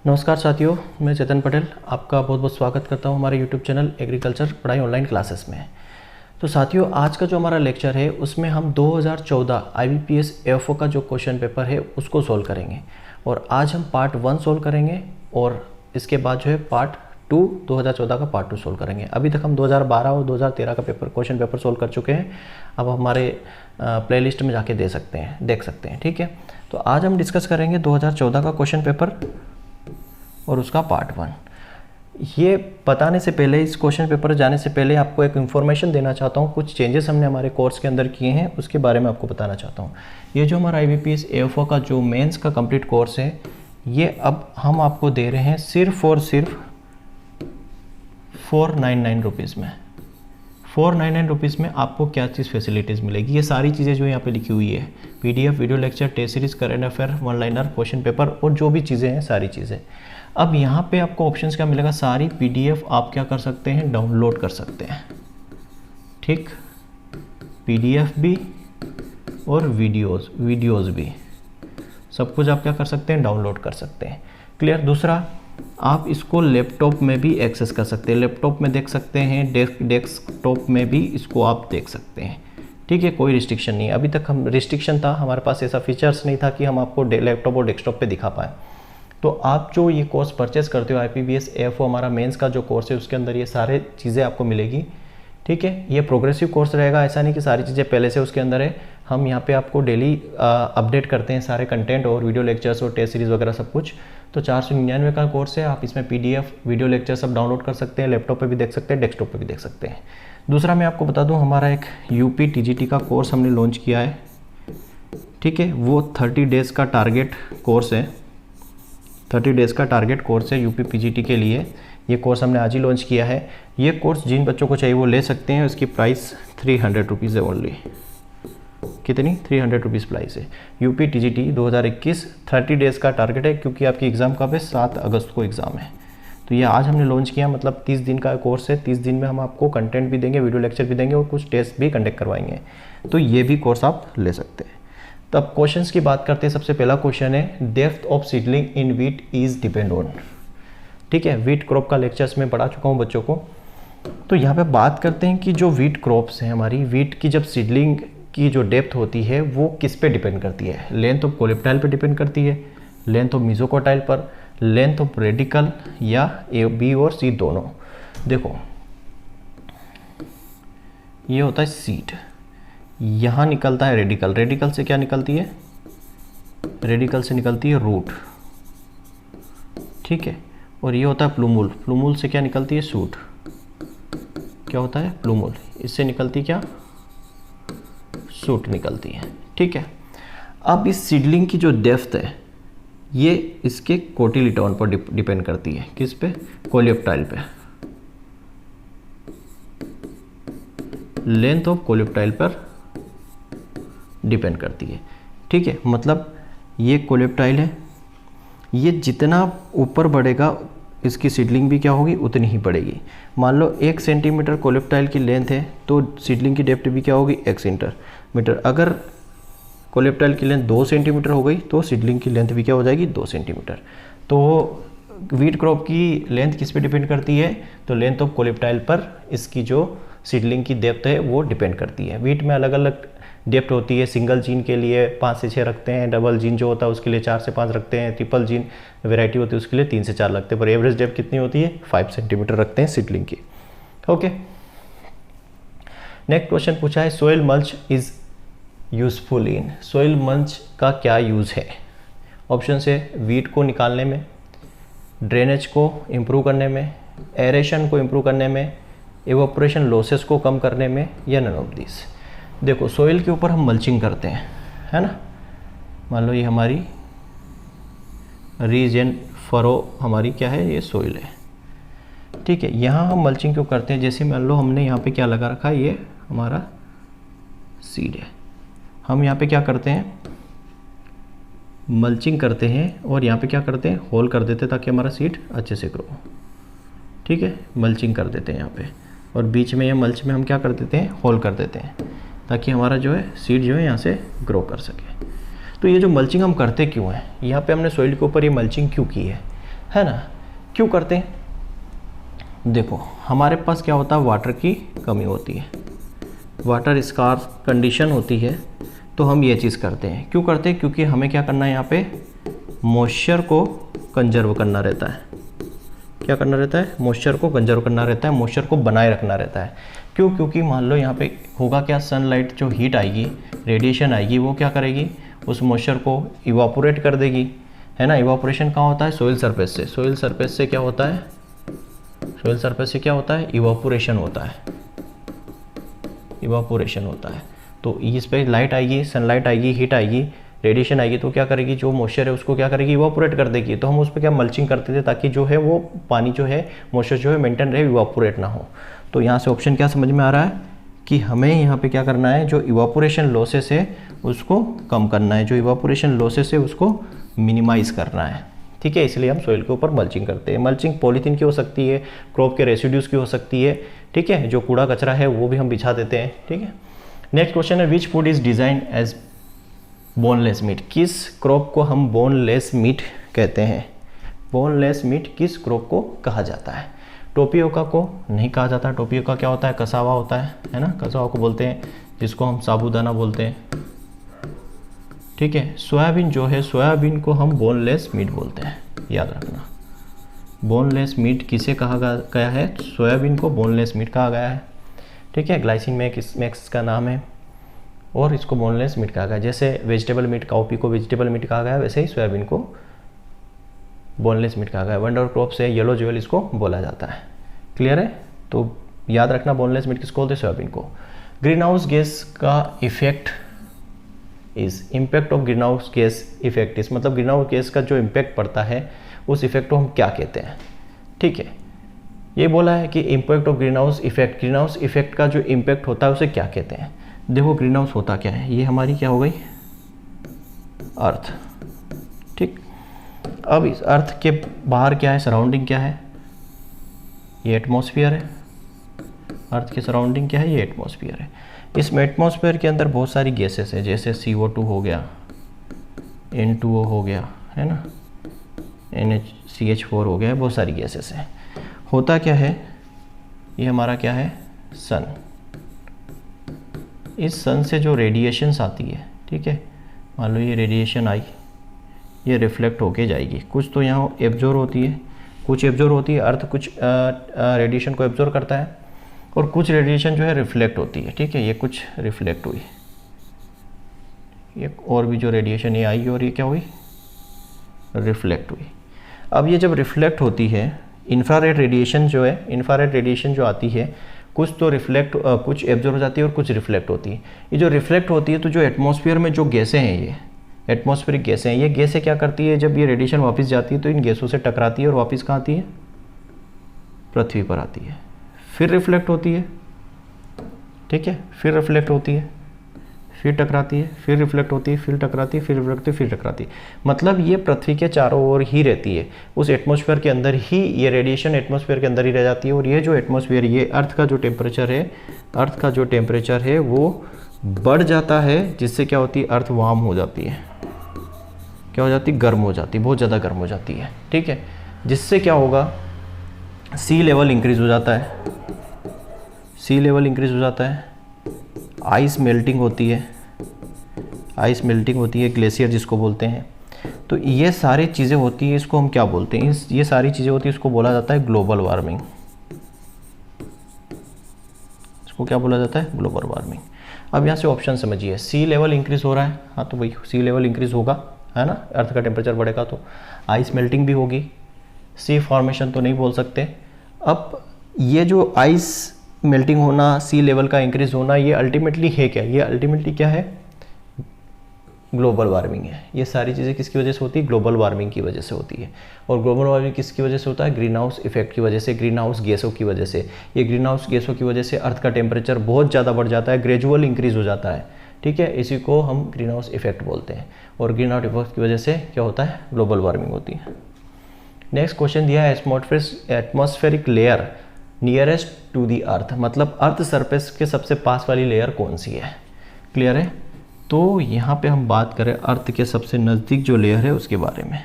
नमस्कार साथियों, मैं चेतन पटेल आपका बहुत बहुत स्वागत करता हूं हमारे यूट्यूब चैनल एग्रीकल्चर पढ़ाई ऑनलाइन क्लासेस में। तो साथियों, आज का जो हमारा लेक्चर है उसमें हम 2014 IBPS AFO का जो क्वेश्चन पेपर है उसको सोल्व करेंगे। और आज हम पार्ट 1 सोल्व करेंगे और इसके बाद जो है पार्ट 2 2014 का पार्ट 2 सोल्व करेंगे। अभी तक हम 2012 और 2013 का क्वेश्चन पेपर सोल्व कर चुके हैं। अब हमारे प्लेलिस्ट में जाके देख सकते हैं। ठीक है, तो आज हम डिस्कस करेंगे 2014 का क्वेश्चन पेपर और उसका पार्ट 1। ये बताने से पहले, इस क्वेश्चन पेपर जाने से पहले आपको एक इन्फॉर्मेशन देना चाहता हूँ। कुछ चेंजेस हमने हमारे कोर्स के अंदर किए हैं, उसके बारे में आपको बताना चाहता हूँ। ये जो हमारा IBPS AFO का जो मेंस का कंप्लीट कोर्स है, ये अब हम आपको दे रहे हैं सिर्फ और सिर्फ 499 रुपीज़ में। 499 रुपीज़ में आपको क्या चीज़ फैसिलिटीज़ मिलेगी, ये सारी चीज़ें जो यहाँ पे लिखी हुई है, PDF, video lecture, test series, current affair, one liner, question paper और जो भी चीज़ें हैं सारी चीज़ें। अब यहाँ पे आपको ऑप्शंस क्या मिलेगा, सारी PDF आप क्या कर सकते हैं, डाउनलोड कर सकते हैं। ठीक, PDF भी और वीडियोज़ भी, सब कुछ आप क्या कर सकते हैं, डाउनलोड कर सकते हैं। क्लियर। दूसरा, आप इसको लैपटॉप में भी एक्सेस कर सकते हैं, लैपटॉप में देख सकते हैं, डेस्कटॉप में भी इसको आप देख सकते हैं। ठीक है, कोई रिस्ट्रिक्शन नहीं है। अभी तक हम रिस्ट्रिक्शन था, हमारे पास ऐसा फीचर्स नहीं था कि हम आपको लैपटॉप और डेस्कटॉप पे दिखा पाएँ। तो आप जो ये कोर्स परचेस करते हो, IBPS AFO हमारा मेंस का जो कोर्स है, उसके अंदर ये सारे चीज़ें आपको मिलेगी। ठीक है, ये प्रोग्रेसिव कोर्स रहेगा, ऐसा नहीं कि सारी चीज़ें पहले से उसके अंदर है। हम यहाँ पे आपको डेली अपडेट करते हैं सारे कंटेंट और वीडियो लेक्चर्स और टेस्ट सीरीज़ वगैरह सब कुछ। तो 499 का कोर्स है, आप इसमें PDF, वीडियो लेक्चर सब डाउनलोड कर सकते हैं, लैपटॉप पे भी देख सकते हैं, डेस्कटॉप पे भी देख सकते हैं। दूसरा, मैं आपको बता दूं, हमारा एक UP TGT का कोर्स हमने लॉन्च किया है। ठीक है, वो 30 डेज़ का टारगेट कोर्स है, 30 डेज़ का टारगेट कोर्स है UP PGT के लिए। ये कोर्स हमने आज ही लॉन्च किया है। ये कोर्स जिन बच्चों को चाहिए वो ले सकते हैं। इसकी प्राइस 300 रुपीज़ है ओनली। कितनी? 300 रुपीज़ प्राइस है। UP TGT 2021 30 डेज़ का टारगेट है, क्योंकि आपकी एग्ज़ाम कब है, 7 अगस्त को एग्ज़ाम है। तो ये आज हमने लॉन्च किया, मतलब 30 दिन का कोर्स है। 30 दिन में हम आपको कंटेंट भी देंगे, वीडियो लेक्चर भी देंगे और कुछ टेस्ट भी कंडक्ट करवाएंगे। तो ये भी कोर्स आप ले सकते हैं। तो अब क्वेश्चंस की बात करते हैं। सबसे पहला क्वेश्चन है, depth of seedling in wheat is depend on. ठीक है, वीट क्रॉप का लेक्चर्स में पढ़ा चुका हूँ बच्चों को। तो यहाँ पे बात करते हैं कि जो वीट क्रॉप्स हैं हमारी, वीट की जब सीडलिंग की जो डेप्थ होती है वो किस पे डिपेंड करती है। लेंथ ऑफ कोलेप्टाइल पे डिपेंड करती है, लेंथ ऑफ मीजोकोटाइल पर, लेंथ ऑफ रेडिकल, या B और C दोनों। देखो, ये होता है सीड, यहाँ निकलता है रेडिकल, रेडिकल से क्या निकलती है, रेडिकल से निकलती है रूट। ठीक है, और ये होता है प्लूमुल, प्लूमुल से क्या निकलती है, शूट। क्या होता है, प्लूमुल, इससे निकलती क्या, शूट निकलती है। ठीक है, अब इस सीडलिंग की जो डेप्थ है ये इसके कोटिलिडॉन पर डिपेंड करती है। किस पे, कोलेप्टाइल पे, लेंथ ऑफ कोलेप्टाइल पर डिपेंड करती है। ठीक है, मतलब ये कोलेप्टाइल है, ये जितना ऊपर बढ़ेगा इसकी सीडलिंग भी क्या होगी, उतनी ही बढ़ेगी। मान लो 1 सेंटीमीटर कोलेप्टाइल की लेंथ है तो सीडलिंग की डेप्थ भी क्या होगी, 1 सेंटीमीटर। अगर कोलेप्टाइल की लेंथ 2 सेंटीमीटर हो गई तो सीडलिंग की लेंथ भी क्या हो जाएगी, 2 सेंटीमीटर। तो वीट क्रॉप की लेंथ किस पे डिपेंड करती है, तो लेंथ ऑफ कोलेप्टाइल पर इसकी जो सीडलिंग की डेप्थ है वो डिपेंड करती है। वीट में अलग अलग डेप्थ होती है। सिंगल जीन के लिए 5 से 6 रखते हैं, डबल जीन जो होता है उसके लिए 4 से 5 रखते हैं, ट्रिपल जीन वैरायटी होती है उसके लिए 3 से 4 लगते हैं, पर एवरेज डेप्थ कितनी होती है, 5 सेंटीमीटर रखते हैं सीडलिंग की। ओके, नेक्स्ट क्वेश्चन पूछा है, soil mulch is useful in. Soil mulch का क्या यूज़ है। ऑप्शन है, वीट को निकालने में, ड्रेनेज को इम्प्रूव करने में, एरेशन को इम्प्रूव करने में, एवोपरेशन लॉसेस को कम करने में, या नन ऑफ दिस। देखो, सोइल के ऊपर हम मल्चिंग करते हैं, है ना। मान लो ये हमारी रीज एंड फरो हमारी क्या है, ये सोइल है। ठीक है, यहाँ हम मल्चिंग क्यों करते हैं, जैसे मान लो हमने यहाँ पे क्या लगा रखा है, ये हमारा सीड है। हम यहाँ पे क्या करते हैं, मल्चिंग करते हैं और यहाँ पे क्या करते हैं, होल कर देते हैं ताकि हमारा सीड अच्छे से ग्रो। ठीक है, मल्चिंग कर देते हैं यहाँ पे, और बीच में ये मल्च में हम क्या कर देते हैं, होल कर देते हैं ताकि हमारा जो है सीड जो है यहाँ से ग्रो कर सके। तो ये जो मल्चिंग हम करते क्यों हैं, यहाँ पे हमने सॉइल के ऊपर ये मल्चिंग क्यों की है, है ना। क्यों करते हैं? देखो हमारे पास क्या होता है, वाटर की कमी होती है, वाटर स्कार्स कंडीशन होती है, तो हम ये चीज़ करते हैं। क्यों करते हैं? क्योंकि हमें क्या करना है, यहाँ पे मॉइस्चर को कंजर्व करना रहता है। क्या करना रहता है? मॉइस्चर को कंजर्व करना रहता है, मॉइस्चर को बनाए रखना रहता है। क्यों? क्योंकि मान लो यहाँ पे होगा क्या, सनलाइट जो हीट आएगी, रेडिएशन आएगी, वो क्या करेगी, उस मॉइस्चर को इवापोरेट कर देगी, है ना। इवापोरेशन कहाँ होता है? सोइल सरफेस से। सोइल सरफेस से क्या होता है? सोइल सरफेस से क्या होता है? इवापोरेशन होता है, इवापोरेशन होता है। तो इस पर लाइट आएगी, सनलाइट आएगी, हीट आएगी, रेडिएशन आएगी, तो क्या करेगी, जो मॉइस्चर है उसको क्या करेगी, इवापोरेट कर देगी। तो हम उस पर क्या मल्चिंग करते थे, ताकि जो है वो पानी जो है, मॉइस्चर जो है मेंटेन रहे, इवापोरेट ना हो। तो यहाँ से ऑप्शन क्या समझ में आ रहा है कि हमें यहाँ पे क्या करना है, जो इवापोरेशन लॉसेस है उसको कम करना है, जो इवापोरेशन लॉसेस है उसको मिनिमाइज़ करना है। ठीक है, इसलिए हम सोइल के ऊपर मल्चिंग करते हैं। मल्चिंग पॉलीथीन की हो सकती है, क्रॉप के रेसिड्यूज़ की हो सकती है, ठीक है, जो कूड़ा कचरा है वो भी हम बिछा देते हैं। ठीक है, नेक्स्ट क्वेश्चन है, which food is design as boneless meat? किस क्रॉप को हम बोनलेस मीट कहते हैं? बोनलेस मीट किस क्रॉप को कहा जाता है? टोपियोका को नहीं कहा जाता। टोपियोका क्या होता है? कसावा होता है ना, कसावा को बोलते हैं, जिसको हम साबूदाना बोलते हैं। ठीक है, सोयाबीन जो है, सोयाबीन को हम बोनलेस मीट बोलते हैं, याद रखना। बोनलेस मीट किसे कहा गया है? सोयाबीन को बोनलेस मीट कहा गया है। ठीक है, ग्लाइसिन मैक्स का नाम है और इसको बोनलेस मीट कहा गया। जैसे वेजिटेबल मीट, काउपी को वेजिटेबल मीट कहा गया, वैसे ही सोयाबीन को बोनलेस मीट कहा गया। वंडर क्रॉप से येलो ज्वेल इसको बोला जाता है। क्लियर है? तो याद रखना, बोनलेस मीट किसको बोलते हैं? सोयाबीन को। ग्रीन हाउस गैस का effect is, impact of green house gas effect is, मतलब ग्रीन हाउस गैस का जो इम्पैक्ट पड़ता है उस इफेक्ट को हम क्या कहते हैं? ठीक है, ये बोला है कि impact of green house effect, green house effect का जो इम्पैक्ट होता है उसे क्या कहते हैं? देखो ग्रीन हाउस होता क्या है, ये हमारी क्या हो गई, अर्थ। ठीक, अब इस अर्थ के बाहर क्या है, सराउंडिंग क्या है, ये एटमॉस्फेयर है। अर्थ के सराउंडिंग क्या है, ये एटमॉस्फेयर है। इस एटमॉस्फेयर के अंदर बहुत सारी गैसेस है, जैसे CO2 हो गया, N2O हो गया, है ना, NaCH4 हो गया, बहुत सारी गैसेस है। होता क्या है, ये हमारा क्या है, सन। इस सन से जो रेडिएशंस आती है, ठीक है, मान लो ये रेडिएशन आई, ये रिफ्लेक्ट होके जाएगी। कुछ तो यहाँ एब्जॉर्ब होती है, कुछ एब्जॉर्ब होती है, अर्थ कुछ रेडिएशन को एब्जॉर्ब करता है, और कुछ रेडिएशन जो है रिफ्लेक्ट होती है। ठीक है, ये कुछ रिफ्लेक्ट हुई, ये और भी जो रेडिएशन ये आई और ये क्या हुई, रिफ्लेक्ट हुई। अब ये जब रिफ्लेक्ट होती है, इंफ्रारेड रेडिएशन जो है, इंफ्रारेड रेडिएशन जो आती है, कुछ तो रिफ्लेक्ट, कुछ एब्जॉर्ब हो जाती है और कुछ रिफ्लेक्ट होती है। ये जो रिफ्लेक्ट होती है, तो जो एटमॉस्फेयर में जो गैसें हैं, ये एटमॉस्फेरिक गैसें हैं, ये गैसें क्या करती है, जब ये रेडिएशन वापस जाती है तो इन गैसों से टकराती है और वापस कहाँ आती है, पृथ्वी पर आती है, फिर रिफ्लेक्ट होती है। ठीक है, फिर रिफ्लेक्ट होती है, फिर टकराती है, फिर रिफ्लेक्ट होती है, फिर टकराती है, फिर रिफ्लेक्ट होती है, फिर टकराती है। मतलब ये पृथ्वी के चारों ओर ही रहती है, उस एटमॉस्फेयर के अंदर ही ये रेडिएशन एटमॉस्फेयर के अंदर ही रह जाती है। और ये जो एटमॉस्फेयर, ये अर्थ का जो टेम्परेचर है, अर्थ का जो टेम्परेचर है वो बढ़ जाता है, जिससे क्या होती है, अर्थ वार्म हो जाती है। क्या हो जाती है, गर्म हो जाती है, बहुत ज़्यादा गर्म हो जाती है। ठीक है, जिससे क्या होगा, सी लेवल इंक्रीज हो जाता है, सी लेवल इंक्रीज हो जाता है, आइस मेल्टिंग होती है, आइस मेल्टिंग होती है, ग्लेशियर जिसको बोलते हैं। तो ये सारी चीज़ें होती हैं, इसको हम क्या बोलते हैं, ये सारी चीज़ें होती हैं, इसको बोला जाता है ग्लोबल वार्मिंग। इसको क्या बोला जाता है, ग्लोबल वार्मिंग। अब यहाँ से ऑप्शन समझिए, सी लेवल इंक्रीज हो रहा है, हाँ तो वही सी लेवल इंक्रीज होगा, है ना, अर्थ का टेम्परेचर बढ़ेगा तो आइस मेल्टिंग भी होगी, सी फॉर्मेशन तो नहीं बोल सकते। अब ये जो आइस मेल्टिंग होना, सी लेवल का इंक्रीज होना, ये अल्टीमेटली है क्या, ये अल्टीमेटली क्या है, ग्लोबल वार्मिंग है। ये सारी चीज़ें किसकी वजह से होती है, ग्लोबल वार्मिंग की वजह से होती है। और ग्लोबल वार्मिंग किसकी वजह से होता है, ग्रीन हाउस इफेक्ट की वजह से, ग्रीन हाउस गैसों की वजह से। ये ग्रीन हाउस गैसों की वजह से अर्थ का टेम्परेचर बहुत ज़्यादा बढ़ जाता है, ग्रेजुअल इंक्रीज हो जाता है। ठीक है, इसी को हम ग्रीन हाउस इफेक्ट बोलते हैं। और ग्रीन हाउस इफेक्ट की वजह से क्या होता है, ग्लोबल वार्मिंग होती है। नेक्स्ट क्वेश्चन दिया है, atmospheric layer nearest to the earth, मतलब अर्थ सरफेस के सबसे पास वाली लेयर कौन सी है। क्लियर है? तो यहाँ पे हम बात करें अर्थ के सबसे नज़दीक जो लेयर है उसके बारे में।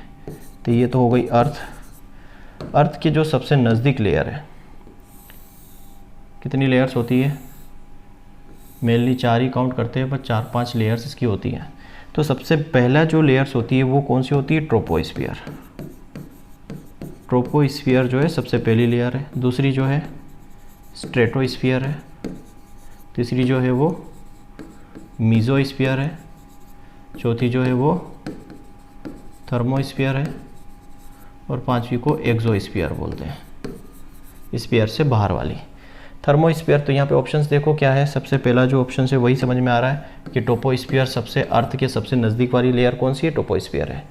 तो ये तो हो गई अर्थ, अर्थ की जो सबसे नज़दीक लेयर है, कितनी लेयर्स होती है? मेनली 4 ही काउंट करते हैं, पर 4-5 लेयर्स इसकी होती हैं। तो सबसे पहला जो लेयर्स होती है वो कौन सी होती है? ट्रोपोस्फियर। ट्रोपोस्फियर जो है सबसे पहली लेयर है। दूसरी जो है स्ट्रेटोस्फियर है। तीसरी जो है वो मीजोस्फियर है। चौथी जो है वो थर्मोस्फियर है। और पांचवी को एक्सोस्फियर बोलते हैं, स्फीयर से बाहर वाली। थर्मोस्फियर, तो यहाँ पे ऑप्शंस देखो क्या है। सबसे पहला जो ऑप्शन है वही समझ में आ रहा है कि ट्रोपोस्फियर सबसे अर्थ के सबसे नज़दीक वाली लेयर कौन सी है? ट्रोपोस्फियर है।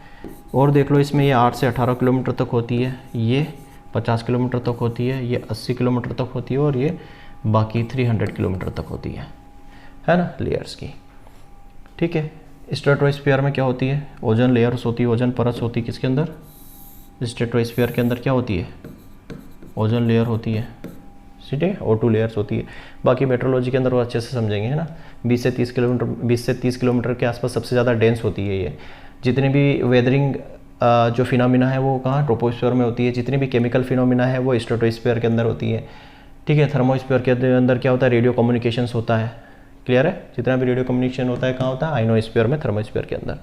और देख लो इसमें ये 8 से 18 किलोमीटर तक होती है, ये 50 किलोमीटर तक होती है, ये 80 किलोमीटर तक होती है, और ये बाकी 300 किलोमीटर तक होती है ना लेयर्स की। ठीक है। स्ट्रेटोस्फियर में क्या होती है? ओजोन लेयर्स होती है, ओजोन परत होती है। किसके अंदर? स्ट्रेटोस्फियर के अंदर क्या होती है? ओजोन लेयर होती है। ठीक है, O2 लेयर्स होती है। बाकी मेट्रोलॉजी के अंदर वो अच्छे से समझेंगे, है ना। 20 से 30 किलोमीटर के आसपास सबसे ज़्यादा डेंस होती है ये। जितने भी वेदरिंग जो फिनोमिना है वो कहाँ? ट्रोपोस्फियर में होती है। जितनी भी केमिकल फिनोमिना है वो स्ट्रेटोस्फियर के अंदर होती है। ठीक है। थर्मोस्फियर के अंदर क्या होता है? रेडियो कम्युनिकेशंस होता है। क्लियर है? जितना भी रेडियो कम्युनिकेशन होता है कहाँ होता है? आइनोस्फीयर में, थर्मोस्फियर के अंदर।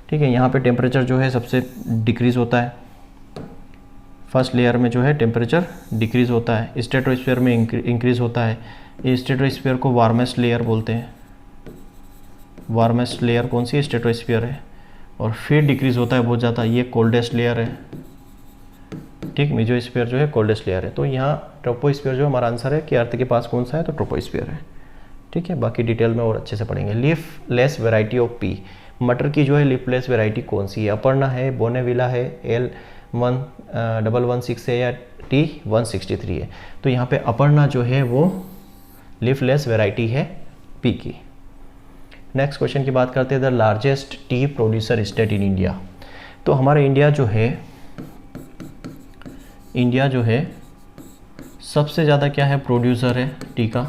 ठीक है। यहाँ पे टेम्परेचर जो है सबसे डिक्रीज़ होता है। फर्स्ट लेयर में जो है टेम्परेचर डिक्रीज़ होता है, स्ट्रेटोस्फीयर में इंक्रीज़ होता है। ये स्ट्रेटोस्फीयर को वार्मेस्ट लेयर बोलते हैं। वार्मेस्ट लेयर कौन सी? स्ट्रेटोस्फीयर है। और फिर डिक्रीज़ होता है बहुत ज़्यादा, ये कोल्डेस्ट लेयर है। ठीक, मेसोस्फीयर जो है कोल्डेस्ट लेयर है। तो यहाँ ट्रोपोस्फीयर जो हमारा आंसर है कि अर्थ के पास कौन सा है, तो ट्रोपोस्फीयर है। ठीक है। बाकी डिटेल में और अच्छे से पढ़ेंगे। Leaf less variety of P, मटर की जो है लीफ लेस वेराइटी कौन सी है? अपर्णा है, बोनेविला है, L1116 है, या T163 है? तो यहाँ पे अपर्णा जो है वो लीफ लेस वेराइटी है पी की। नेक्स्ट क्वेश्चन की बात करते हैं, the largest T producer state in India. तो हमारा इंडिया जो है सबसे ज़्यादा क्या है? प्रोड्यूसर है टी का,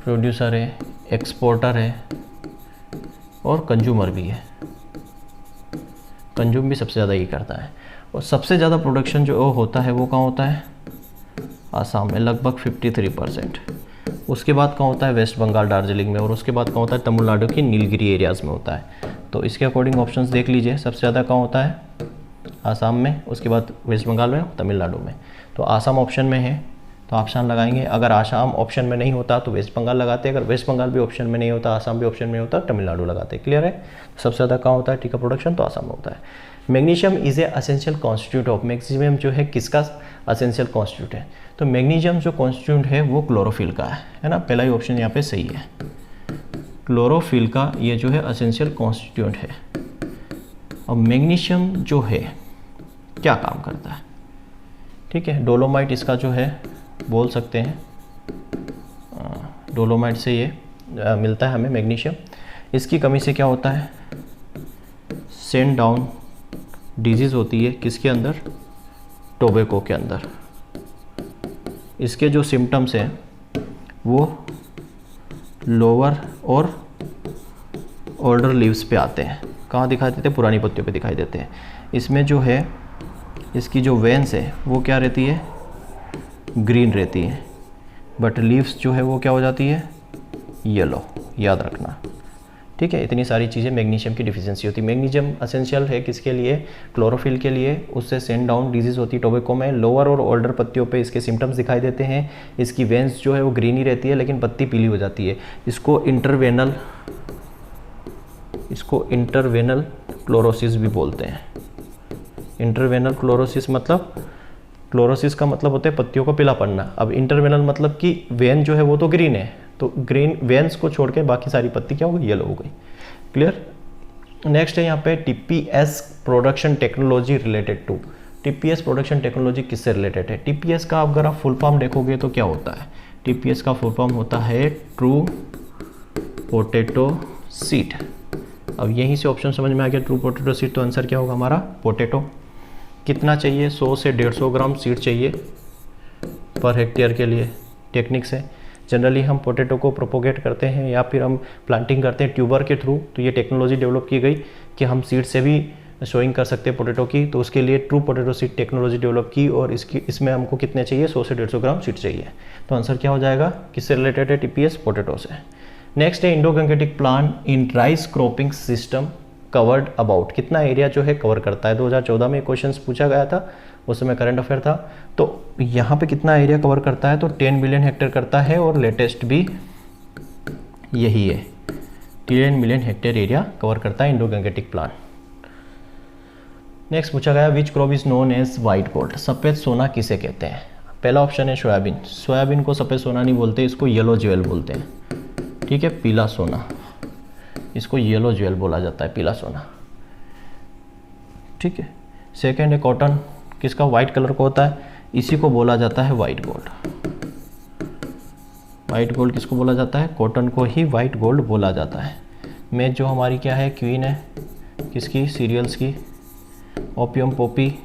प्रोड्यूसर है, एक्सपोर्टर है, और कंज्यूमर भी है। कंज्यूम भी सबसे ज़्यादा ये करता है। और सबसे ज़्यादा प्रोडक्शन जो होता है वो कहाँ होता है? आसाम में, लगभग 53%। उसके बाद कहाँ होता है? वेस्ट बंगाल, दार्जिलिंग में। और उसके बाद कहाँ होता है? तमिलनाडु की नीलगिरी एरियाज़ में होता है। तो इसके अकॉर्डिंग ऑप्शंस देख लीजिए। सबसे ज़्यादा कहाँ होता है? आसाम में, उसके बाद वेस्ट बंगाल में, तमिलनाडु में। तो आसाम ऑप्शन में है तो आसाम लगाएंगे। अगर आसाम ऑप्शन में नहीं होता तो वेस्ट बंगाल लगाते। अगर वेस्ट बंगाल भी ऑप्शन में नहीं होता, आसाम भी ऑप्शन में होता, तमिलनाडु लगाते। क्लियर है? सबसे ज़्यादा कहाँ होता है टी का प्रोडक्शन? तो आसाम में होता है। Magnesium is a essential constitute of, magnesium जो है किसका असेंशियल कॉन्स्टिट्यूट है? तो मैग्नीशियम जो कॉन्स्टिट्यूट है वो क्लोरोफिल का है ना। पहला ही ऑप्शन यहाँ पे सही है, क्लोरोफिल का ये जो है असेंशियल कॉन्स्टिट्यूट है। अब मैग्नीशियम जो है क्या काम करता है? ठीक है। डोलोमाइट इसका जो है बोल सकते हैं, डोलोमाइट से ये मिलता है हमें मैग्नीशियम। इसकी कमी से क्या होता है? सेंड डाउन डिजीज़ होती है किसके अंदर? टोबैको के अंदर। इसके जो सिम्टम्स हैं वो लोअर और ओल्डर लीव्स पे आते हैं। कहाँ दिखाई देते हैं? पुरानी पत्तियों पे दिखाई देते हैं। इसमें जो है इसकी जो वेन्स है वो क्या रहती है? ग्रीन रहती है, बट लीव्स जो है वो क्या हो जाती है? येलो। याद रखना। ठीक है। इतनी सारी चीज़ें मैग्नीशियम की डिफिशियंसी होती है। मैग्नीशियम असेंशियल है किसके लिए? क्लोरोफिल के लिए। उससे सेंड डाउन डिजीज़ होती है टोबैको में। लोअर और ओल्डर पत्तियों पे इसके सिम्टम्स दिखाई देते हैं। इसकी वेन्स जो है वो ग्रीन ही रहती है लेकिन पत्ती पीली हो जाती है। इसको इंटरवेनल क्लोरोसिस भी बोलते हैं। इंटरवेनल क्लोरोसिस मतलब, क्लोरोसिस का मतलब होता है पत्तियों को पीला पड़ना। अब इंटरवेनल मतलब कि वेन जो है वो तो ग्रीन है, तो ग्रीन वेन्स को छोड़ के बाकी सारी पत्ती क्या हो गई? येलो हो गई। क्लियर? नेक्स्ट है यहाँ पे TPS production technology related to. TPS production technology किससे रिलेटेड है? टीपीएस का अगर आप फुल फॉर्म देखोगे तो क्या होता है? टीपीएस का फुल फॉर्म होता है ट्रू पोटैटो सीड। अब यहीं से ऑप्शन समझ में आ गया, ट्रू पोटैटो सीड। तो आंसर क्या होगा हमारा? पोटैटो। कितना चाहिए? 100 से 150 ग्राम सीड चाहिए पर हेक्टेयर के लिए। टेक्निक से जनरली हम पोटैटो को प्रोपोगेट करते हैं या फिर हम प्लांटिंग करते हैं ट्यूबर के थ्रू। तो ये टेक्नोलॉजी डेवलप की गई कि हम सीड से भी शोइंग कर सकते हैं पोटैटो की, तो उसके लिए true potato seed technology develop की और इसमें हमको कितने चाहिए, 100 से 150 ग्राम सीड चाहिए। तो आंसर क्या हो जाएगा, किससे रिलेटेड है, टीपीएस पोटैटो से। नेक्स्ट है Indo Gangetic plant in rice cropping system covered about, कितना एरिया जो है कवर करता है। 2014 में क्वेश्चन पूछा गया था, उस समय करंट अफेयर था। तो यहाँ पे कितना एरिया कवर करता है, तो 10 मिलियन हेक्टेयर करता है और लेटेस्ट भी यही है, 10 मिलियन हेक्टेयर एरिया कवर करता है इंडो गंगेटिक प्लांट। नेक्स्ट पूछा गया which crop is known as white gold, सफ़ेद सोना किसे कहते हैं। पहला ऑप्शन है सोयाबीन, सोयाबीन को सफ़ेद सोना नहीं बोलते, इसको येलो ज्वेल बोलते हैं, ठीक है, पीला सोना, इसको येलो ज्वेल बोला जाता है, पीला सोना, ठीक है। सेकेंड है कॉटन, किसका, वाइट कलर को होता है, इसी को बोला जाता है वाइट गोल्ड। वाइट गोल्ड किसको बोला जाता है, कॉटन को ही वाइट गोल्ड बोला जाता है। मेज जो हमारी क्या है, क्वीन है, किसकी, सीरियल्स की। ओपियम पॉपी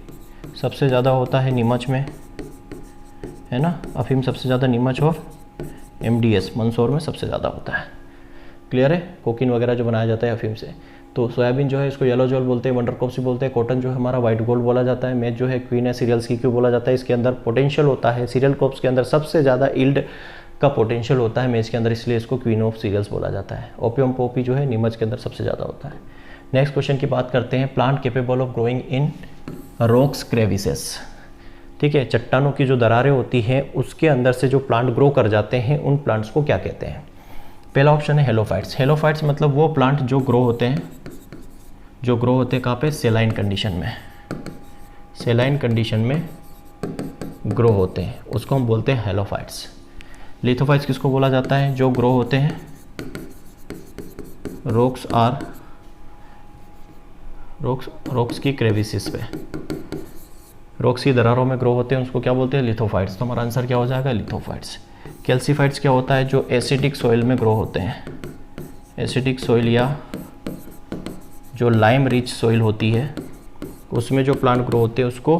सबसे ज़्यादा होता है नीमच में, है ना, अफीम सबसे ज़्यादा नीमच और एमडीएस मंदसौर में सबसे ज़्यादा होता है। क्लियर है, कोकीन वगैरह जो बनाया जाता है अफीम से। तो सोयाबीन जो है इसको येलो ज्वेल बोलते हैं, वंडर क्रॉप्स भी बोलते हैं। कॉटन जो है हमारा वाइट गोल्ड बोला जाता है। मेज जो है क्वीन है, सीरियल्स की क्यों बोला जाता है, इसके अंदर पोटेंशियल होता है, सीरियल क्रॉप्स के अंदर सबसे ज़्यादा यील्ड का पोटेंशियल होता है मेज के अंदर, इसलिए इसको क्वीन ऑफ सीरियल्स बोला जाता है। ओपियम पॉपी जो है नीमच के अंदर सबसे ज़्यादा होता है। नेक्स्ट क्वेश्चन की बात करते हैं, plant capable of growing in rocks crevices, ठीक है, चट्टानों की जो दरारें होती हैं उसके अंदर से जो प्लांट ग्रो कर जाते हैं उन प्लांट्स को क्या कहते हैं। पहला ऑप्शन है हेलोफाइट्स, हेलोफाइट्स मतलब वो प्लांट जो ग्रो होते हैं, जो ग्रो होते हैं कहाँ पे, सेलाइन कंडीशन में, सेलाइन कंडीशन में ग्रो होते हैं, उसको हम बोलते हैं हेलोफाइट्स। लिथोफाइट्स किसको बोला जाता है, जो ग्रो होते हैं रॉक्स की क्रेविसिस पे, रॉक्स की दरारों में ग्रो होते हैं, उसको क्या बोलते हैं, लिथोफाइट्स। तो हमारा आंसर क्या हो जाएगा, लिथोफाइट्स। कैल्सीफाइट्स क्या होता है, जो एसिडिक सॉइल में ग्रो होते हैं, एसिडिक सॉइल या जो लाइम रिच सॉइल होती है उसमें जो प्लांट ग्रो होते हैं उसको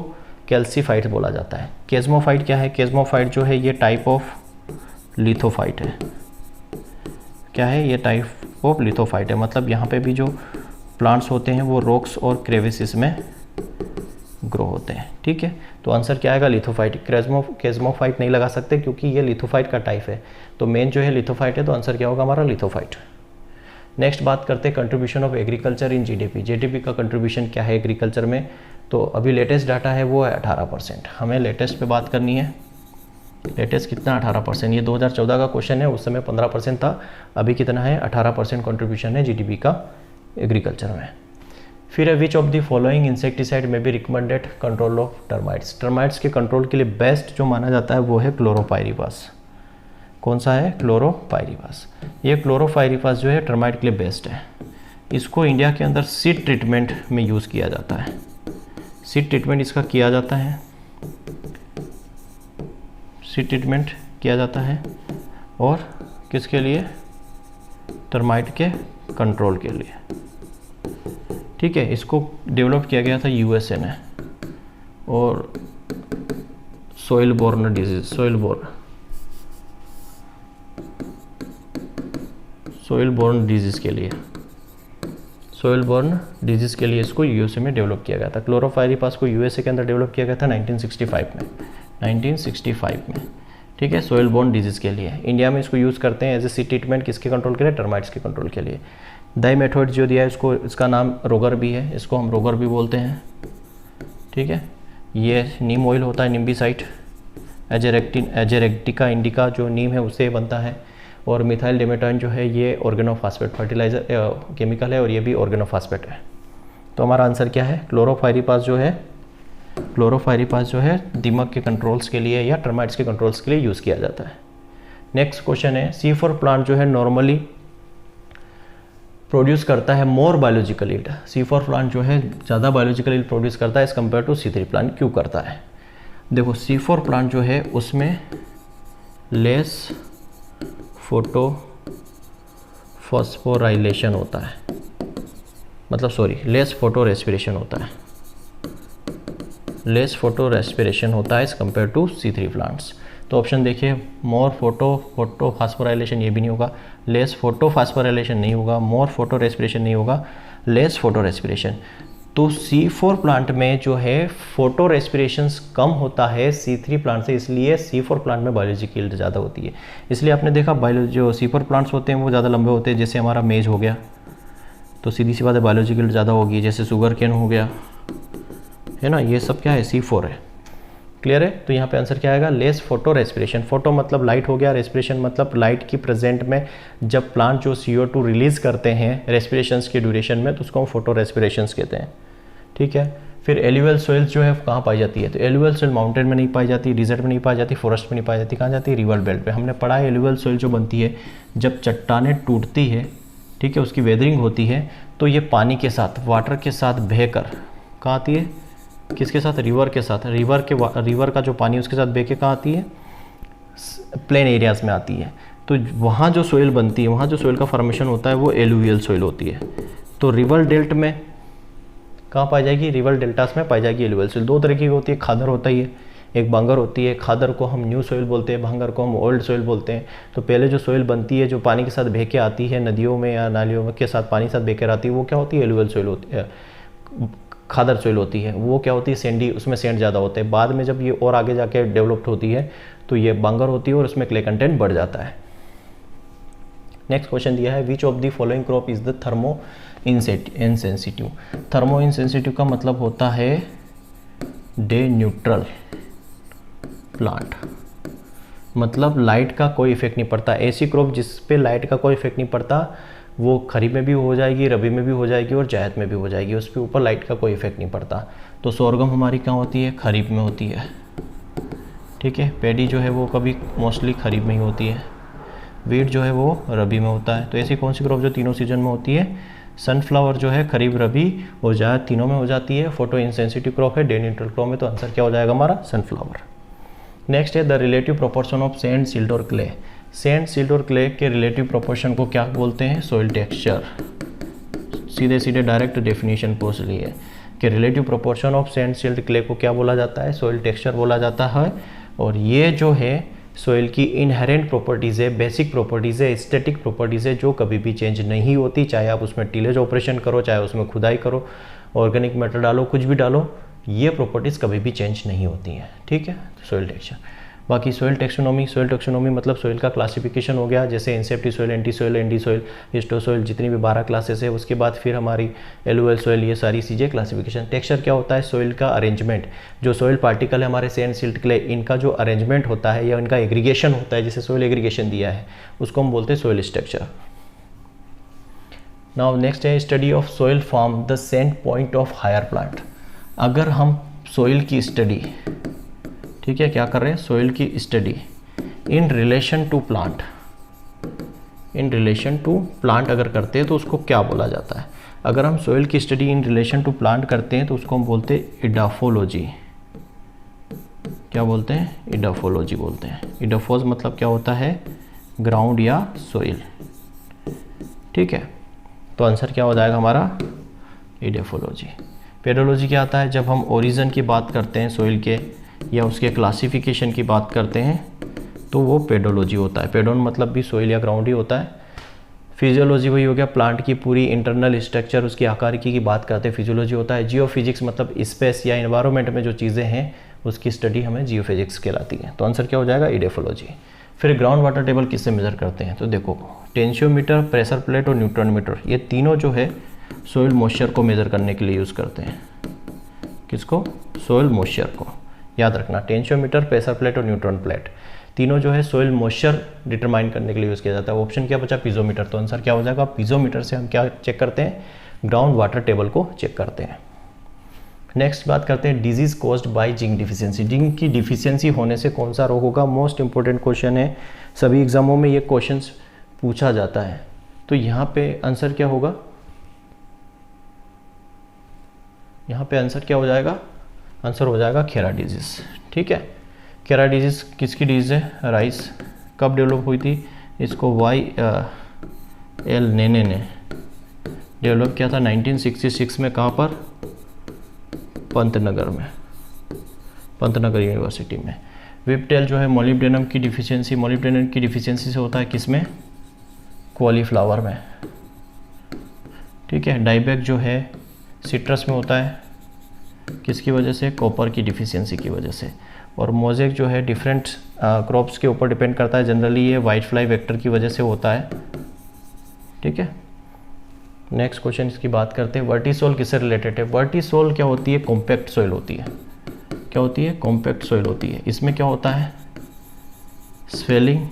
कैल्सीफाइट बोला जाता है। केज़्मोफाइट क्या है, केज़्मोफाइट जो है ये टाइप ऑफ लिथोफाइट है, क्या है, ये टाइप ऑफ लिथोफाइट है। मतलब यहाँ पे भी जो प्लांट्स होते हैं वो रॉक्स और क्रेविसिस में ग्रो होते हैं, ठीक है। तो आंसर क्या आएगा, लिथोफाइट। केज़्मोफाइट नहीं लगा सकते क्योंकि ये लिथोफाइट का टाइप है, तो मेन जो है लिथोफाइट है, तो आंसर क्या होगा हमारा, लिथोफाइट। नेक्स्ट बात करते हैं contribution of agriculture in GDP, GDP का कंट्रीब्यूशन क्या है एग्रीकल्चर में। तो अभी लेटेस्ट डाटा है वो है 18%, हमें लेटेस्ट पे बात करनी है। लेटेस्ट कितना, 18%, ये 2014 का क्वेश्चन है, उस समय 15% था, अभी कितना है, 18% कंट्रीब्यूशन है जीडीपी का एग्रीकल्चर में। फिर है which of the following insecticide में भी recommended control of termites, termites के कंट्रोल के लिए बेस्ट जो माना जाता है वो है क्लोरोपाइरीपास। कौन सा है, क्लोरोपाइरीपास। ये क्लोरोपाइरीपास जो है टर्माइट के लिए बेस्ट है। इसको इंडिया के अंदर सीड ट्रीटमेंट में यूज़ किया जाता है, सीड ट्रीटमेंट इसका किया जाता है, सीड ट्रीटमेंट किया जाता है, और किसके लिए, टर्माइट के कंट्रोल के लिए, ठीक है। इसको डेवलप किया गया था यूएसए में, और soil borne disease, soil borne disease के लिए, सोइल बोर्न डिजीज़ के लिए इसको यूएसए में डेवलप किया गया था। क्लोरोपाइरीपास को यूएसए के अंदर डेवलप किया गया था 1965 में, ठीक है, सोइल बोर्न डिजीज़ के लिए। इंडिया में इसको यूज़ करते हैं एज ए सीड ट्रीटमेंट, किसके कंट्रोल के लिए, टर्माइट्स के कंट्रोल के लिए। डाइमेथोइड जो दिया है इसको, इसका नाम रोगर भी है, इसको हम रोगर भी बोलते हैं, ठीक है। ये नीम ऑयल होता है, निम्बिसाइड, एजेरेक्टिका इंडिका जो नीम है उससे बनता है, और मिथाइल डिमेटाइन जो है ये ऑर्गेनोफॉस्फेट फर्टिलाइजर केमिकल है, और ये भी ऑर्गेनोफॉस्फेट है। तो हमारा आंसर क्या है, क्लोरोपाइरीपास जो है दीमक के कंट्रोल्स के लिए या टर्माइट्स के कंट्रोल्स के लिए यूज़ किया जाता है। नेक्स्ट क्वेश्चन है, C4 प्लांट जो है नॉर्मली प्रोड्यूस करता है मोर बायोलॉजिकल यील्ड, C4 प्लांट जो है ज़्यादा बायोलॉजिकल यील्ड प्रोड्यूस करता है as compare to C3 plant, क्यों करता है। देखो C4 प्लांट जो है उसमें लेस फोटोफॉस्फोराइलेशन होता है, मतलब लेस फोटो रेस्पिरेशन होता है, लेस फोटो रेस्पिरेशन होता है as compare to C3 plants. तो ऑप्शन देखिए, मोर फोटोफॉस्फोराइलेशन ये भी नहीं होगा, लेस फोटोफॉस्फोराइलेशन नहीं होगा, मोर फोटो रेस्पिरेशन नहीं होगा, लेस फोटो रेस्पिरेशन। तो C4 प्लांट में जो है फोटो रेस्पिरेशंस कम होता है C3 प्लांट से, इसलिए C4 प्लांट में बायोलॉजिकल यील्ड ज़्यादा होती है। इसलिए आपने देखा जो C4 प्लांट्स होते हैं वो ज़्यादा लंबे होते हैं, जैसे हमारा मेज हो गया तो सीधी सी बात है बायोलॉजिकल यील्ड ज़्यादा होगी, जैसे शुगर केन हो गया, है ना, ये सब क्या है C4 है। क्लियर है? तो यहाँ पे आंसर क्या आएगा, लेस फोटो रेस्पिरेशन। फोटो मतलब लाइट हो गया, रेस्पिरेशन मतलब लाइट की प्रेजेंट में जब प्लांट जो CO2 रिलीज करते हैं रेस्पिरेशंस के ड्यूरेशन में, तो उसको हम फोटो रेस्पिरेशंस कहते हैं। ठीक है। फिर एल्यूवियल सोइल जो है कहाँ पाई जाती है, तो एल्यूवियल सोइल माउंटेन में नहीं पाई जाती, डिजर्ट में नहीं पाई जाती, फॉरेस्ट में नहीं पाई जाती, कहाँ जाती है, रिवर बेल्ट पे। हमने पढ़ा है एल्यूवियल सोइल जो बनती है जब चट्टानें टूटती है, ठीक है, उसकी वेदरिंग होती है, तो ये पानी के साथ, वाटर के साथ बहकर कहाँ आती है, किसके साथ, रिवर के साथ। रिवर का जो पानी उसके साथ बह के कहाँ आती है, प्लेन एरियाज़ में आती है। तो वहाँ जो सोइल बनती है, वहाँ जो सोइल का फॉर्मेशन होता है वो एलुवियल सोइल होती है। तो रिवर डेल्ट में कहाँ पाई जाएगी, रिवर डेल्टास में पाई जाएगी एलुवियल सोइल। दो तरह की होती है, खादर होता ही है, एक बांगर होती है। खादर को हम न्यू सोइल बोलते हैं, भांगर को हम ओल्ड सोइल बोलते हैं। तो पहले जो सोइल बनती है जो पानी के साथ बह के आती है, नदियों में या नालियों के साथ पानी के साथ बह कर आती है, वो क्या होती है, एलुवियल सोइल होती है, खादर सोइल होती है। वो क्या होती है, सैंडी, उसमें सैंड ज़्यादा होते हैं। बाद में जब ये और आगे जाके डेवलप्ड होती है तो ये बांगर होती है और उसमें क्ले कंटेंट बढ़ जाता है। नेक्स्ट क्वेश्चन दिया है, which of the following crop is the thermo insensitive. Thermo insensitive का मतलब होता है डे न्यूट्रल प्लांट, मतलब लाइट का कोई इफेक्ट नहीं पड़ता। ऐसी क्रॉप जिस पे लाइट का कोई इफेक्ट नहीं पड़ता वो खरीफ में भी हो जाएगी, रबी में भी हो जाएगी और जायद में भी हो जाएगी, उस पर ऊपर लाइट का कोई इफेक्ट नहीं पड़ता। तो सोरगम हमारी कहाँ होती है, खरीफ में होती है। ठीक है। पैडी जो है वो कभी मोस्टली खरीफ में ही होती है। वीट जो है वो रबी में होता है। तो ऐसी कौन सी क्रॉप जो तीनों सीजन में होती है, सनफ्लावर जो है खरीफ रबी और जायद तीनों में हो जाती है। फोटो इंसेंसिटिव क्रॉप है, डे न्यूट्रल क्रॉप में, तो आंसर क्या हो जाएगा हमारा, सनफ्लावर। नेक्स्ट है the relative proportion of sand, silt और क्ले। सैंड, सिल्ट और क्ले के रिलेटिव प्रोपोर्शन को क्या बोलते हैं, सॉइल टेक्सचर। सीधे सीधे डायरेक्ट डेफिनेशन पूछ ली है कि relative proportion of sand, silt, clay को क्या बोला जाता है, सॉइल टेक्सचर बोला जाता है। और ये जो है सॉइल की इनहेरेंट प्रॉपर्टीज़ है, बेसिक प्रॉपर्टीज़ है, स्टैटिक प्रॉपर्टीज़ है, जो कभी भी चेंज नहीं होती। चाहे आप उसमें टिलेज ऑपरेशन करो, चाहे उसमें खुदाई करो, ऑर्गेनिक मैटर डालो, कुछ भी डालो, ये प्रॉपर्टीज़ कभी भी चेंज नहीं होती हैं। ठीक है। Soil texture. बाकी सॉइल टेक्सोनोमी मतलब सॉइल का क्लासिफिकेशन हो गया, जैसे inceptisol, entisol, andisol, histosol, जितनी भी 12 क्लासेस है। उसके बाद फिर हमारी एलुवियल सॉइल, ये सारी चीज़ें क्लासिफिकेशन। टेक्सचर क्या होता है, सॉइल का अरेंजमेंट, जो सॉइल पार्टिकल है हमारे सैंड, सिल्ट, क्ले, इनका जो अरेंजमेंट होता है या इनका एग्रीगेशन होता है, जैसे सॉइल एग्रीगेशन दिया है उसको हम बोलते हैं सॉइल स्ट्रक्चर। नाउ नेक्स्ट है study of soil from the standpoint of higher plant. अगर हम सॉइल की स्टडी, ठीक है, क्या कर रहे हैं, सॉइल की study in relation to plant, in relation to plant अगर करते हैं तो उसको क्या बोला जाता है। अगर हम सॉइल की study in relation to plant करते हैं तो उसको हम बोलते हैं इडाफोलॉजी। क्या बोलते हैं, इडाफोलॉजी बोलते हैं। इडाफोज मतलब क्या होता है, ग्राउंड या सॉइल। ठीक है। तो आंसर क्या हो जाएगा हमारा, इडाफोलॉजी। पेडोलॉजी क्या आता है, जब हम ओरिजिन की बात करते हैं सॉइल के या उसके क्लासिफिकेशन की बात करते हैं तो वो पेडोलॉजी होता है। पेडोन मतलब भी सॉइल या ग्राउंड ही होता है। फिजियोलॉजी वही हो गया, प्लांट की पूरी इंटरनल स्ट्रक्चर, उसकी आकारिकी की बात करते हैं, फिजियोलॉजी होता है। जियोफिजिक्स मतलब स्पेस या एनवायरनमेंट में जो चीज़ें हैं उसकी स्टडी हमें जियोफिजिक्स कहलाती है। तो आंसर क्या हो जाएगा, इडेफोलॉजी। फिर ग्राउंड वाटर टेबल किससे मेजर करते हैं, तो देखो टेंशियोमीटर, प्रेशर प्लेट और न्यूट्रॉन मीटर, ये तीनों जो है सॉइल मॉइस्चर को मेजर करने के लिए यूज़ करते हैं। किसको, सॉइल मॉइस्चर को। याद रखना, टेंशियोमीटर, प्रेशर प्लेट और न्यूट्रॉन प्लेट तीनों जो है सॉइल मॉइस्चर डिटरमाइन करने के लिए यूज़ किया जाता है। ऑप्शन क्या बचा, पीजोमीटर। तो आंसर क्या हो जाएगा, पीजोमीटर से हम क्या चेक करते हैं, ग्राउंड वाटर टेबल को चेक करते हैं। नेक्स्ट बात करते हैं disease caused by zinc deficiency. Zinc की डिफिशियंसी होने से कौन सा रोग होगा, मोस्ट इंपॉर्टेंट क्वेश्चन है, सभी एग्जामों में ये क्वेश्चन पूछा जाता है। तो यहाँ पे आंसर क्या होगा, यहाँ पे आंसर क्या हो जाएगा, आंसर हो जाएगा खेरा डिजीज। ठीक है। खेरा डिजीज किसकी डिजीज है, राइस। कब डेवलप हुई थी, इसको YL नेने ने डेवलप किया था 1966 में। कहाँ पर, पंतनगर में, पंतनगर यूनिवर्सिटी में। विपटेल जो है मोलिब्डेनम की डिफिशियंसी, मोलिब्डेनम की डिफिशियंसी से होता है किसमें, कॉलीफ्लावर में। ठीक है। डाइबैक जो है सिट्रस में होता है किसकी वजह से, कॉपर की डिफिशियंसी की वजह से। और मोजेक जो है डिफरेंट क्रॉप्स के ऊपर डिपेंड करता है, जनरली ये वाइट फ्लाई वेक्टर की वजह से होता है, ठीक है। नेक्स्ट क्वेश्चन इसकी बात करते हैं, वर्टिसोल किससे रिलेटेड है। वर्टिसोल क्या होती है, कॉम्पैक्ट सॉइल होती है। क्या होती है, कॉम्पैक्ट सॉइल होती है। इसमें क्या होता है, स्वेलिंग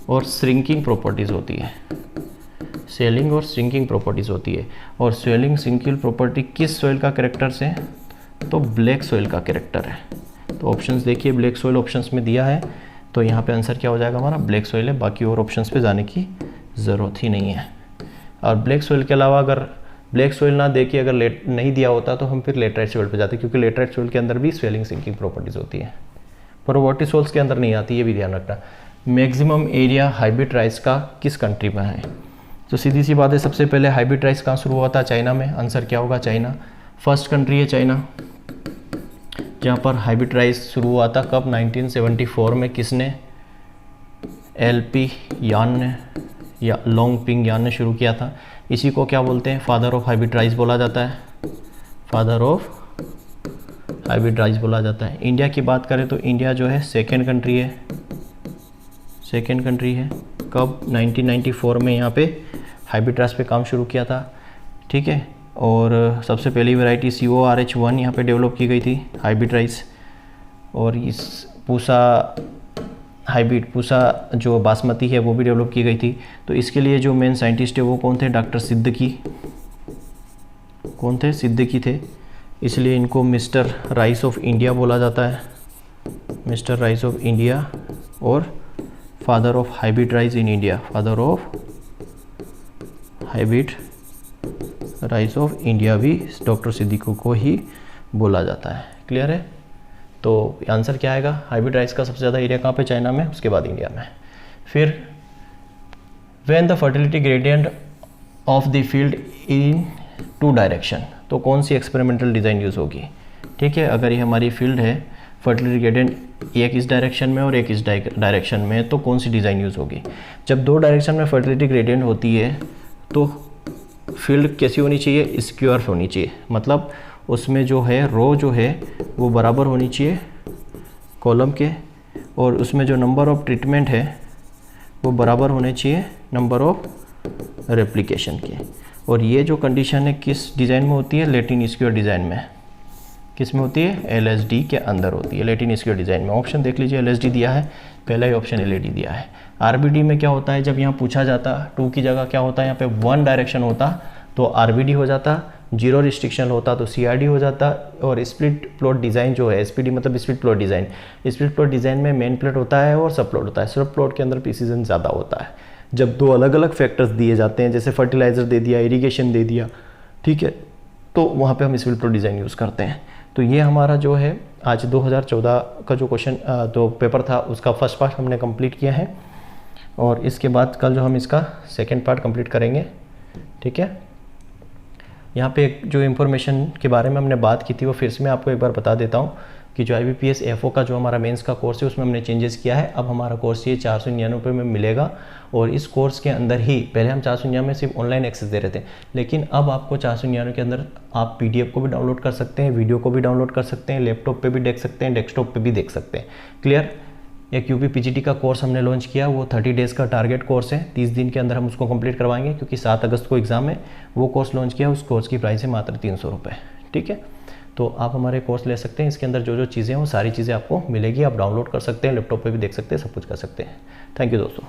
और श्रिंकिंग प्रॉपर्टीज़ होती है, स्वेलिंग और श्रिंकिंग प्रॉपर्टीज़ होती है। और स्वेलिंग श्रिंकिंग प्रॉपर्टी किस सॉइल का कैरेक्टर से, तो ब्लैक सॉइल का कैरेक्टर है। तो ऑप्शंस देखिए, ब्लैक सॉइल ऑप्शंस में दिया है, तो यहाँ पे आंसर क्या हो जाएगा हमारा, ब्लैक सॉइल है। बाकी और ऑप्शंस पे जाने की ज़रूरत ही नहीं है। और ब्लैक सॉइल के अलावा अगर ब्लैक सॉइल ना देखिए, अगर नहीं दिया होता तो हम फिर लेटराइट सॉइल पे जाते, क्योंकि लेटराइट सॉइल के अंदर भी स्वेलिंग सिंकिंग प्रॉपर्टीज़ होती है, पर वर्टिसोल्स के अंदर नहीं आती, ये भी ध्यान रखना। मैक्सिमम एरिया हाइब्रिड राइस का किस कंट्री में है। तो सीधी सी बात है, सबसे पहले हाइब्रिड राइस कहाँ शुरू हुआ था, चाइना में। आंसर क्या होगा, चाइना। फर्स्ट कंट्री है चाइना जहाँ पर हाइब्रिड राइस शुरू हुआ था। कब, 1974 में। किसने, LP यान ने या लोंग पिंग यान ने शुरू किया था। इसी को क्या बोलते हैं, फादर ऑफ हाइब्रिड राइस बोला जाता है, फादर ऑफ हाइब्रिड राइस बोला जाता है। इंडिया की बात करें तो इंडिया जो है सेकेंड कंट्री है, सेकेंड कंट्री है। कब, 1994 में यहाँ पे हाइब्रिड राइस पे काम शुरू किया था, ठीक है। और सबसे पहली वैरायटी CORH1 यहाँ पे डेवलप की गई थी, हाइब्रिड राइस। और इस पूसा हाइब्रिड, पूसा जो बासमती है वो भी डेवलप की गई थी। तो इसके लिए जो मेन साइंटिस्ट है वो कौन थे, डॉक्टर सिद्दीकी। कौन थे, सिद्दीकी थे। इसलिए इनको मिस्टर राइस ऑफ इंडिया बोला जाता है, मिस्टर राइस ऑफ इंडिया। और father of hybrid rice in India, father of hybrid rice of India भी डॉक्टर सिद्दीकी को ही बोला जाता है। क्लियर है। तो आंसर क्या आएगा, हाइब्रिड राइस का सबसे ज़्यादा एरिया कहाँ पे, चाइना में, उसके बाद इंडिया में। फिर when the fertility gradient of the field in 2 direction, तो कौन सी एक्सपेरिमेंटल डिज़ाइन यूज़ होगी, ठीक है। अगर ये हमारी फील्ड है, फर्टिलिटी ग्रेडियंट एक इस डायरेक्शन में और एक इस डायरेक्शन में, तो कौन सी डिज़ाइन यूज़ होगी। जब 2 डायरेक्शन में फर्टिलिटी ग्रेडियंट होती है तो फील्ड कैसी होनी चाहिए, स्क्वायर होनी चाहिए। मतलब उसमें जो है रो जो है वो बराबर होनी चाहिए कॉलम के, और उसमें जो नंबर ऑफ ट्रीटमेंट है वो बराबर होने चाहिए नंबर ऑफ रेप्लिकेशन के। और ये जो कंडीशन है किस डिज़ाइन में होती है, लैटिन स्क्वायर डिज़ाइन में। किस में होती है, LSD के अंदर होती है, लैटिन स्क्वायर डिज़ाइन में। ऑप्शन देख लीजिए, LSD दिया है, पहला ही ऑप्शन LED दिया है। RBD में क्या होता है, जब यहाँ पूछा जाता 2 की जगह क्या होता है, यहाँ पे 1 डायरेक्शन होता तो RBD हो जाता, 0 रिस्ट्रिक्शन होता तो CRD हो जाता। और स्प्लिट प्लॉट डिज़ाइन जो है, SPD मतलब split plot design, split plot design में मेन प्लॉट होता है और सब प्लॉट होता है। सब प्लॉट के अंदर प्रिसीजन ज़्यादा होता है। जब 2 अलग अलग फैक्टर्स दिए जाते हैं, जैसे फर्टिलाइज़र दे दिया, इरीगेशन दे दिया, ठीक है, तो वहाँ पे हम स्प्लिट प्लॉट डिज़ाइन यूज़ करते हैं। तो ये हमारा जो है आज 2014 का जो क्वेश्चन जो पेपर था उसका फर्स्ट पार्ट हमने कंप्लीट किया है, और इसके बाद कल जो हम इसका सेकंड पार्ट कंप्लीट करेंगे, ठीक है। यहाँ पे जो इन्फॉर्मेशन के बारे में हमने बात की थी वो फिर से मैं आपको एक बार बता देता हूँ कि जो IBPS FO का जो हमारा मेंस का कोर्स है उसमें हमने चेंजेस किया है। अब हमारा कोर्स ये 499 में मिलेगा, और इस कोर्स के अंदर ही पहले हम 499 में सिर्फ ऑनलाइन एक्सेस दे रहे थे, लेकिन अब आपको 499 के अंदर आप PDF को भी डाउनलोड कर सकते हैं, वीडियो को भी डाउनलोड कर सकते हैं, लैपटॉप पे भी देख सकते हैं, डेस्कटॉप पे भी देख सकते हैं। क्लियर। एक UP PGT का कोर्स हमने लॉन्च किया, वो 30 डेज़ का टारगेट कोर्स है, 30 दिन के अंदर हम उसको कंप्लीट करवाएंगे, क्योंकि 7 अगस्त को एग्ज़ाम है। वो कोर्स लॉन्च किया, उस कोर्स की प्राइस है मात्र 300 रुपये, ठीक है। तो आप हमारे कोर्स ले सकते हैं, इसके अंदर जो जो चीज़ें हैं वो सारी चीज़ें आपको मिलेगी, आप डाउनलोड कर सकते हैं, लैपटॉप पे भी देख सकते हैं, सब कुछ कर सकते हैं। थैंक यू दोस्तों।